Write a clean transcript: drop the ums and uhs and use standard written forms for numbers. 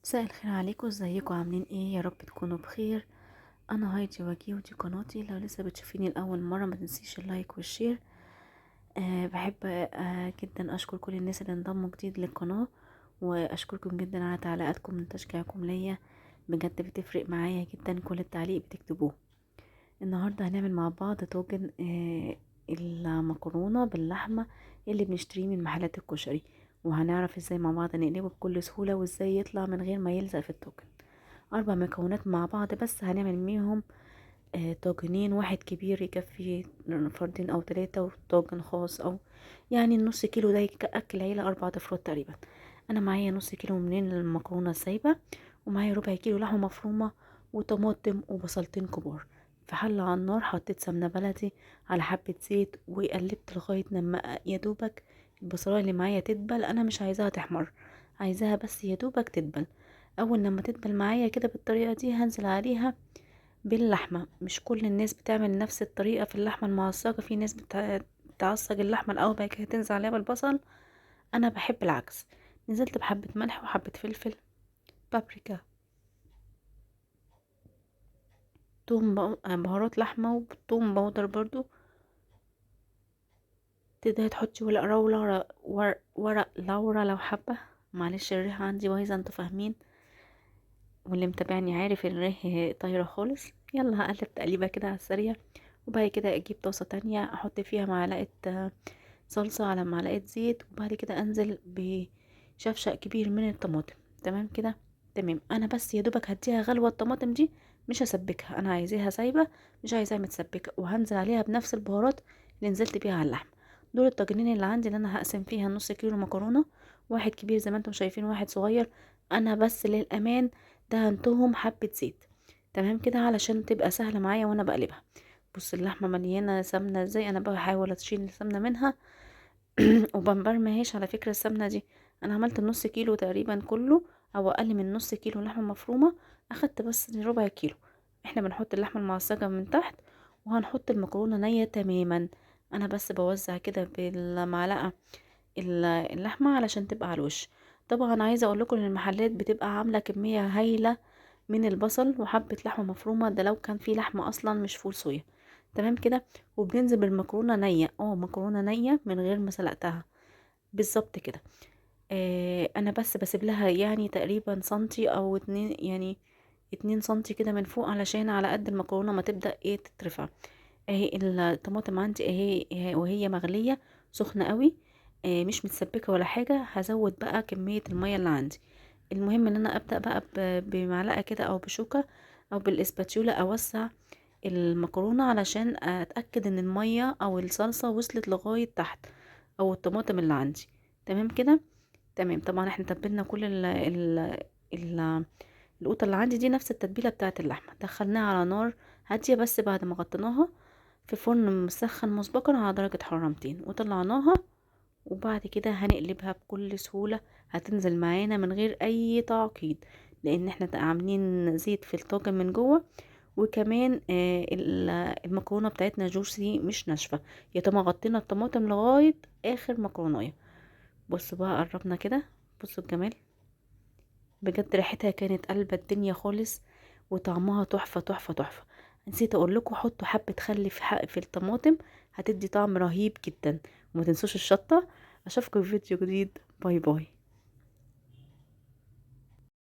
مساء الخير عليكم، ازيكم عاملين ايه؟ يا رب تكونوا بخير. انا هايدي وجيه ودي قناتي. لو لسه بتشوفيني لاول مره ما تنسيش اللايك والشير. بحب جدا اشكر كل الناس اللي انضموا جديد للقناه، واشكركم جدا على تعليقاتكم وتشجيعكم ليا. بجد بتفرق معايا جدا كل التعليق بتكتبوه. النهارده هنعمل مع بعض طاجن المكرونه باللحمه اللي بنشتريه من محلات الكشري، وهنعرف ازاي مع بعض نقلبه بكل سهوله وازاي يطلع من غير ما يلزق في الطاجن. 4 مكونات مع بعض بس هنعمل بيهم طاجنين. واحد كبير يكفي فردين او 3، وطاجن خاص او يعني النص كيلو ده يأكل عيلة 4 أفراد تقريبا. انا معايا نص كيلو من المكرونة السايبة، ومعايا ربع كيلو لحمة مفرومة، وطماطم وبصلتين كبار. في حلة على النار حطيت سمنة بلدي على حبة زيت، وقلبت لغاية لما يا دوبك البصلاية اللي معايا تدبل. انا مش عايزاها تحمر، عايزاها بس يا دوبك تدبل. اول لما تدبل معايا كده بالطريقة دي هنزل عليها باللحمة. مش كل الناس بتعمل نفس الطريقة في اللحمة المعصجة، في ناس بتعصج اللحمة الأول بعد كده تنزل عليها بالبصل. أنا بحب العكس. نزلت بحبة ملح وحبة فلفل، بابريكا، بهارات لحمة وثوم باودر برضو. تقدري تحطي ورق لورا، ورق لورا لو حابة. معلش الريحة عندي بايظة، انتوا فاهمين، واللي متابعني عارف الريحة طايرة خالص. يلا هقلب تقليبة كده على السريع، وبعد كده اجيب طاسة تانية احط فيها معلقة صلصة على معلقة زيت، وبعد كده انزل بشفشق كبير من الطماطم. تمام كده، تمام. انا بس يا دوبك هديها غلوة الطماطم دي، مش هسبكها، انا عايزاها سايبة، مش عايزاها متسبكة. وهنزل عليها بنفس البهارات اللي نزلت بيها على اللحم. دول الطاجنين اللي عندي اللي انا هقسم فيها نص كيلو مكرونة. واحد كبير زي ما انتم شايفين، واحد صغير. انا بس للامان دهنتهم حبة زيت. تمام كده علشان تبقى سهلة معايا وانا بقلبها. بص اللحمة مليانة سمنة ازاي، انا بحاول اشيل السمنة منها ومبرمهاش على فكرة السمنة دي. انا عملت نص كيلو تقريبا كله، او اقل من نص كيلو لحمة مفرومة. اخدت بس ربع كيلو. احنا بنحط اللحمة المعصجة من تحت، وهنحط المكرونة نية تماما. انا بس بوزع كده بالمعلقة اللحمة علشان تبقى على الوش. طبعا عايزة اقول لكم ان المحلات بتبقى عاملة كمية هايلة من البصل وحبة لحمة مفرومة، ده لو كان في لحمة اصلا مش فول صويا. تمام كده. وبننزل بالمكرونة نية، مكرونة نية من غير ما سلقتها. بالظبط كده. انا بس بسيب لها يعني تقريبا سنتي او 2، يعني 2 سنتي كده من فوق، علشان على قد المكرونة ما تبدأ تترفع. اهي الطماطم عندي اهي وهي مغلية سخنة قوي، مش متسبكة ولا حاجة. هزود بقى كمية المية اللي عندي. المهم ان انا ابدأ بقى بمعلقة كده او بشوكة او بالاسباتيولا اوسع المكرونة، علشان اتأكد ان المية او الصلصة وصلت لغاية تحت، او الطماطم اللي عندي. تمام كده، تمام. طبعا احنا تبلنا كل ال القوطة اللي عندي دي نفس التتبيلة بتاعة اللحمة. دخلناها على نار هادية بس بعد ما غطيناها في فرن مسخن مسبقا على درجة حرارة 200، وطلعناها. وبعد كده هنقلبها بكل سهولة، هتنزل معانا من غير اي تعقيد، لان احنا عاملين زيت في الطاجن من جوه. وكمان المكرونة بتاعتنا جوسي مش ناشفة، يا تما غطينا الطماطم لغاية اخر مكرونايه. بصوا بقى قربنا كده، بصوا الجمال. بجد ريحتها كانت قلبة الدنيا خالص، وطعمها تحفة تحفة تحفة. نسيت اقول لكم حطوا حبة خل في الطماطم، هتدي طعم رهيب جدا. وما تنسوش الشطة. اشوفكم في فيديو جديد، باي باي.